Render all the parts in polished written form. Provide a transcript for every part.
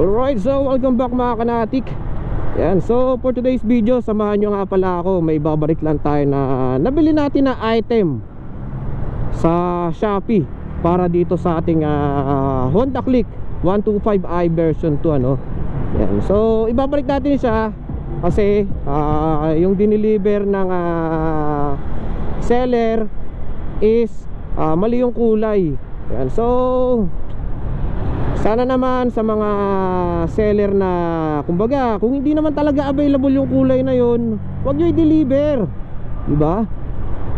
Alright, so welcome back mga kanatik. Yan, so for today's video, samahan nyo nga pala ako. May babalik lang tayo na nabili natin na item sa Shopee para dito sa ating Honda Click 125i version 2 ano. Yan, so ibabalik natin siya kasi yung dineliver ng seller is mali yung kulay. Yan, so sana naman sa mga seller na kumbaga kung hindi naman talaga available yung kulay na yun, wag nyo i-deliver, diba?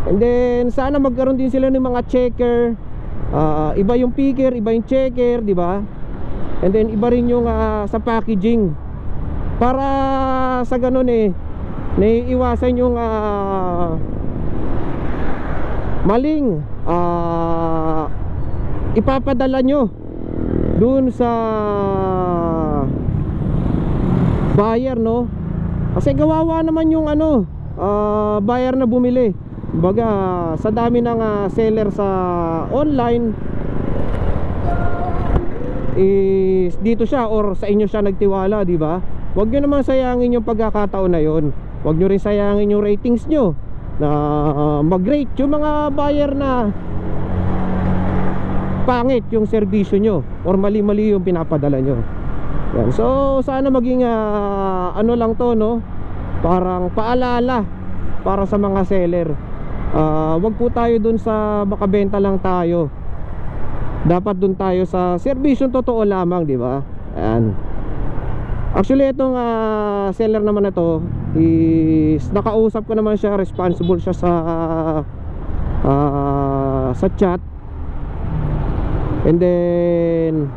And then sana magkaroon din sila ng mga checker, iba yung picker, iba yung checker, diba? And then iba rin yung sa packaging, para sa ganun naiiwasan yung maling ipapadala nyo dun sa buyer, no? Kasi kawawa naman yung buyer na bumili. Kumbaga sa dami ng seller sa online is dito siya or sa inyo siya nagtiwala, di ba? Huwag nyo naman sayangin yung pagkakataon na yon. Huwag nyo rin sayangin yung ratings nyo na mag-rate yung mga buyer na pangit yung serbisyo nyo or mali-mali yung pinapadala nyo. Yan. So sana maging ano lang to, no? Parang paalala para sa mga seller. Wag po tayo dun sa makabenta lang tayo. Dapat dun tayo sa serbisyo totoo lamang, di ba? Ayan. Actually itong seller naman na to is nakausap ko naman siya, responsible siya sa chat. And then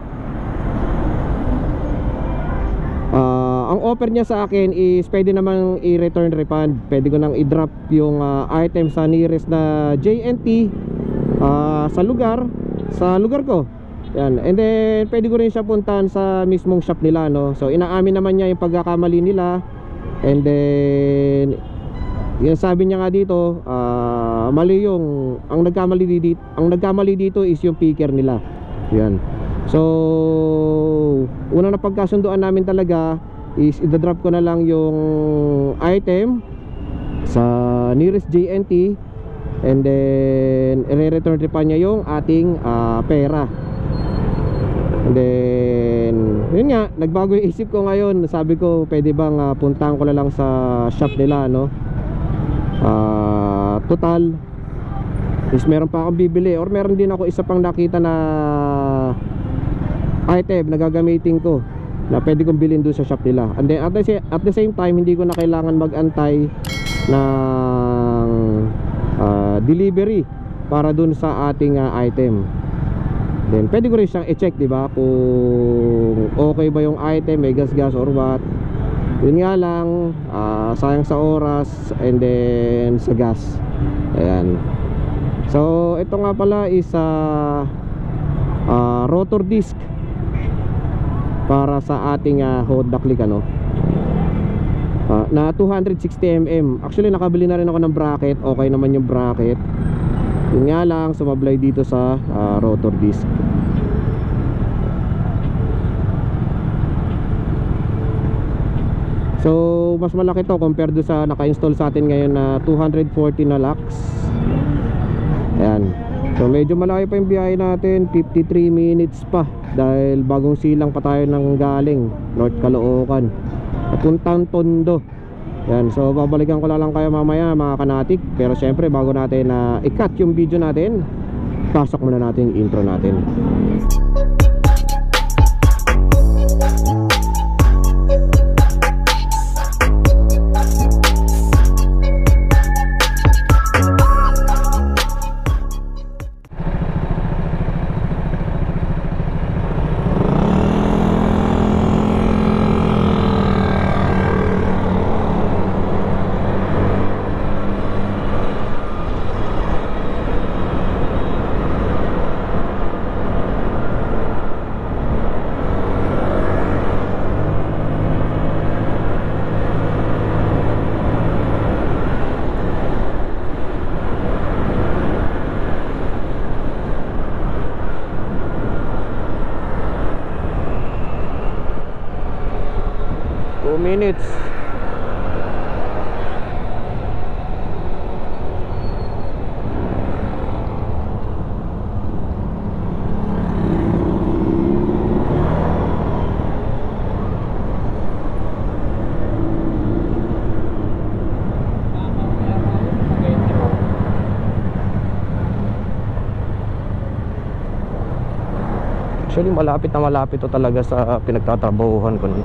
ang offer niya sa akin is pwede namang i-return refund. Pwede ko nang i-drop yung item sa nearest na JNT sa lugar ko. Yan. And then pwede ko rin siya puntahan sa mismong shop nila, no? So inaamin naman niya yung pagkakamali nila. And then yung sabi niya nga dito, mali yung ang nagkamali dito is yung picker nila. Yan. So una na pagkasunduan namin talaga is i-drop ko na lang yung item sa nearest JNT, and then i-return pa niya yung ating pera. And then yun nga, nagbago yung isip ko ngayon. Sabi ko pwede bang puntahan ko na lang sa shop nila, no? Total is meron pa akong bibili or meron din ako isa pang nakita na item na gagamitin ko na pwede kong bilhin doon sa shop nila. And then at the same time, hindi ko na kailangan mag-antay ng delivery para doon sa ating item. Then pwede ko rin siyang i-check, diba, kung okay ba yung item, may gas or what. Yun nga lang, sayang sa oras and then sa gas. Ayan. So ito nga pala is rotor disc para sa ating Honda Click, ano, na 260mm. Actually nakabili na rin ako ng bracket. Okay naman yung bracket. Yun nga lang, sumablay dito sa rotor disc. So mas malaki to compared do sa naka-install sa atin ngayon na 240 na lux. Ayan. So medyo malaki pa yung biyahe natin, 53 minutes pa, dahil bagong silang pa tayo ng galing North Caloocan papuntang Tondo. Yan, so babalikan ko lang kayo mamaya mga kanatik. Pero syempre bago natin i-cut yung video natin, pasok muna natin yung intro natin. minutes. Actually, malapit na malapit to talaga sa pinagtatrabahuhan ko nun.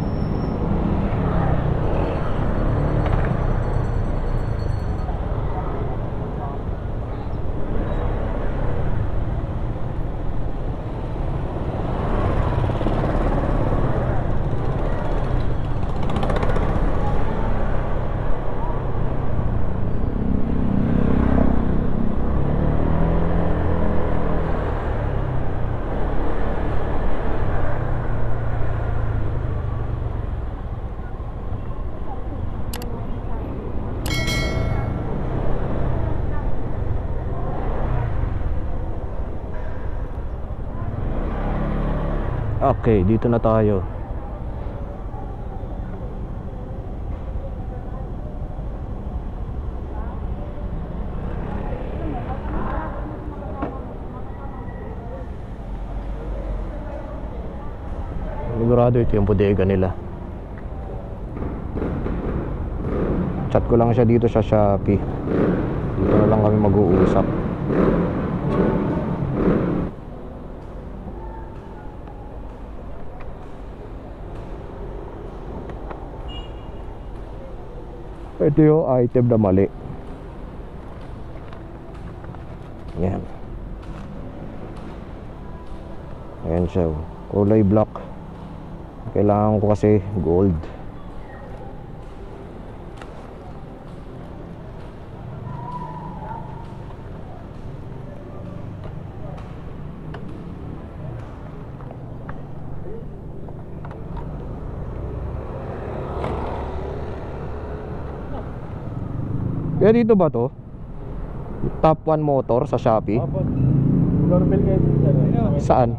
Okay, dito na tayo. Sigurado ito yung bodega nila. Chat ko lang siya dito sa Shopee. Dito na lang kami mag-uusap. Ito yung item na mali. Yan. Ayan siya, kulay black. Kailangan ko kasi gold. Kaya dito ba to? Top 1 motor sa Shopee? Saan?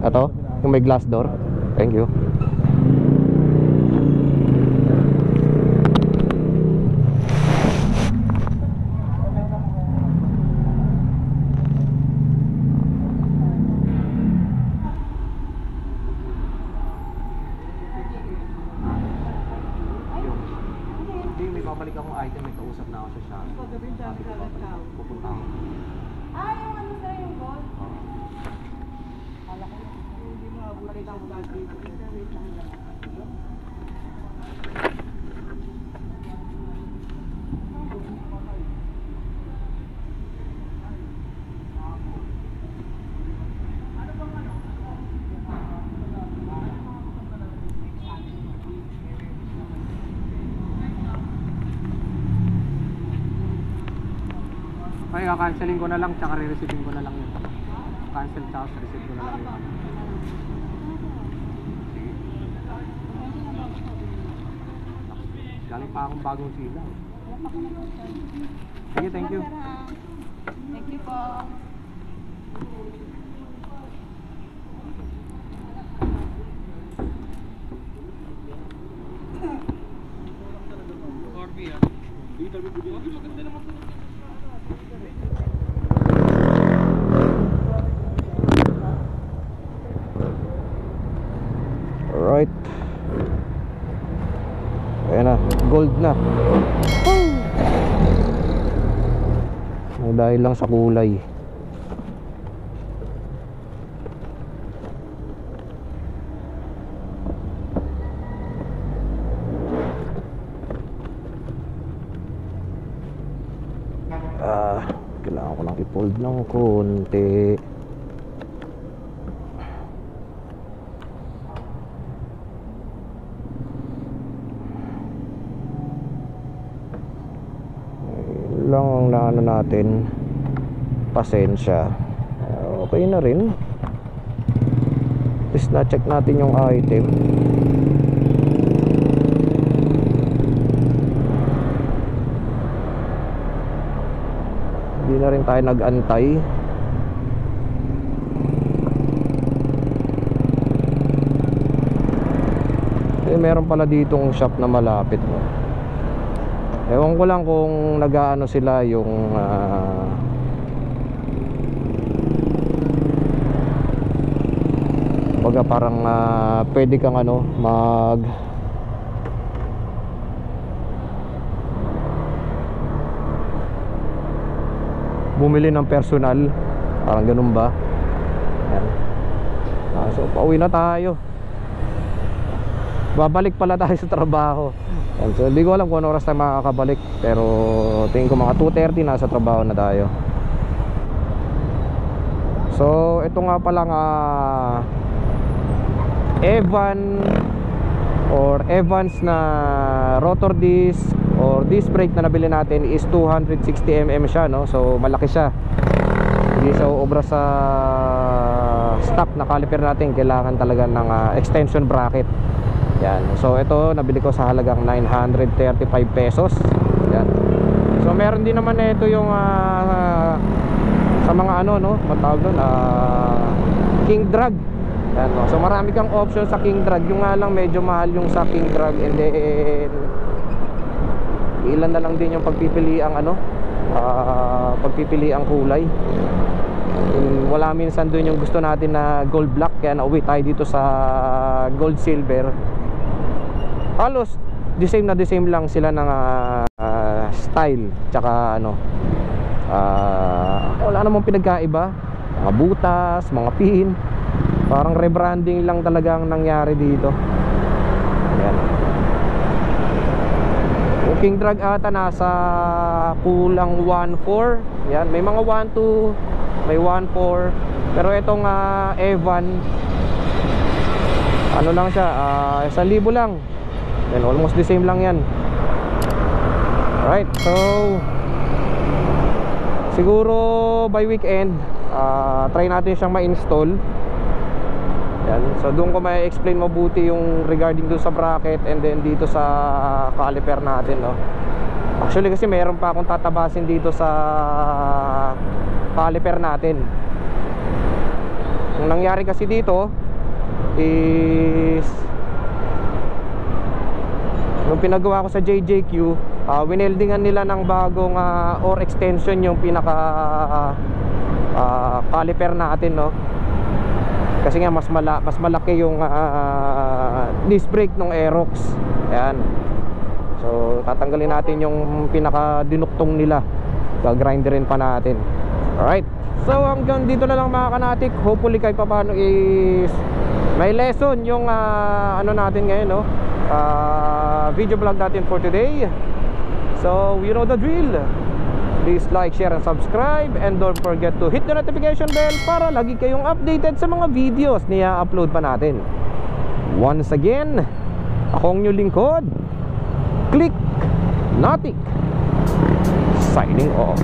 Ito? Yung may glass door? Thank you. May babalik akong item, may kausap na ako sa shop. Pupunta ako. Yung ano sir, yung gold? Kala ko hindi mo abulita mo lagi. Wait lang lang. Ay, cancelin ko na lang, tsaka re-receiving ko na lang yun. Cancel tsaka receive ko na lang yun. Galing pa akong bagong sila. Sige, thank you. Thank you po. Alright. Ayan na, gold na. Dahil lang sa kulay. Kailangan ko lang i-fold ng konti. Lang ang naano natin, pasensya. Okay na rin. At least na-check natin yung item. Hindi na rin tayo nag-antay. meron pala ditong shop na malapit. Ewan ko lang kung nag-aano sila yung baga parang pwede kang ano bumili ng personal, parang ganun ba. Yan. So pauwi na tayo, babalik pala tayo sa trabaho. Yan. So hindi ko alam kung ano oras tayo makakabalik, pero tingin ko mga 2:30 nasa trabaho na tayo. So ito nga palang Evans na rotor disc or disc brake na nabili natin is 260mm siya, no? So malaki siya, hindi siya uobra sa stock na caliper natin. Kailangan talaga ng extension bracket. Yan. So ito nabili ko sa halagang 935 pesos. Yan. So meron din naman ito yung sa mga ano, no, matawag doon, King Drag. Yan, no? So marami kang option sa King Drag. Yung nga lang medyo mahal yung sa King Drag, and then ilan na lang din yung pagpipili ang ano, pagpipili ang kulay. Wala minsan dun yung gusto natin na gold black, kaya nauwi tayo dito sa gold silver. Halos the same lang sila ng style, tsaka ano, wala namang pinagkaiba. Mga butas, mga pin, parang rebranding lang talagang nangyari dito. Ayan. Yung King Drag ata nasa kulang 1.4. Yan, may mga 1.2, may 1.4. Pero itong Evan, ano lang siya, 1,000 lang. Yan, almost the same lang yan. Alright, so siguro by weekend try natin siyang ma-install. Yan. So doon ko may explain mabuti yung regarding doon sa bracket, and then dito sa caliper natin, no? Actually kasi meron pa akong tatabasin dito sa caliper natin. Ang nangyari kasi dito is nung pinagawa ko sa JJQ, wineldingan nila ng bagong or extension yung pinaka caliper natin, no? Kasi nga mas malaki yung disc brake ng Aerox. Ayan. So tatanggalin natin yung pinaka dinuktong nila, gagrinderin pa natin. Alright, so hanggang dito na lang mga kanatik. Hopefully kahit paano is may lesson yung ano natin ngayon, no? Video vlog natin for today. So you know the drill. Please like, share, and subscribe, and don't forget to hit the notification bell para lagi kayong updated sa mga videos na i-upload pa natin. Once again, akong inyong lingkod, Click Natik, signing off.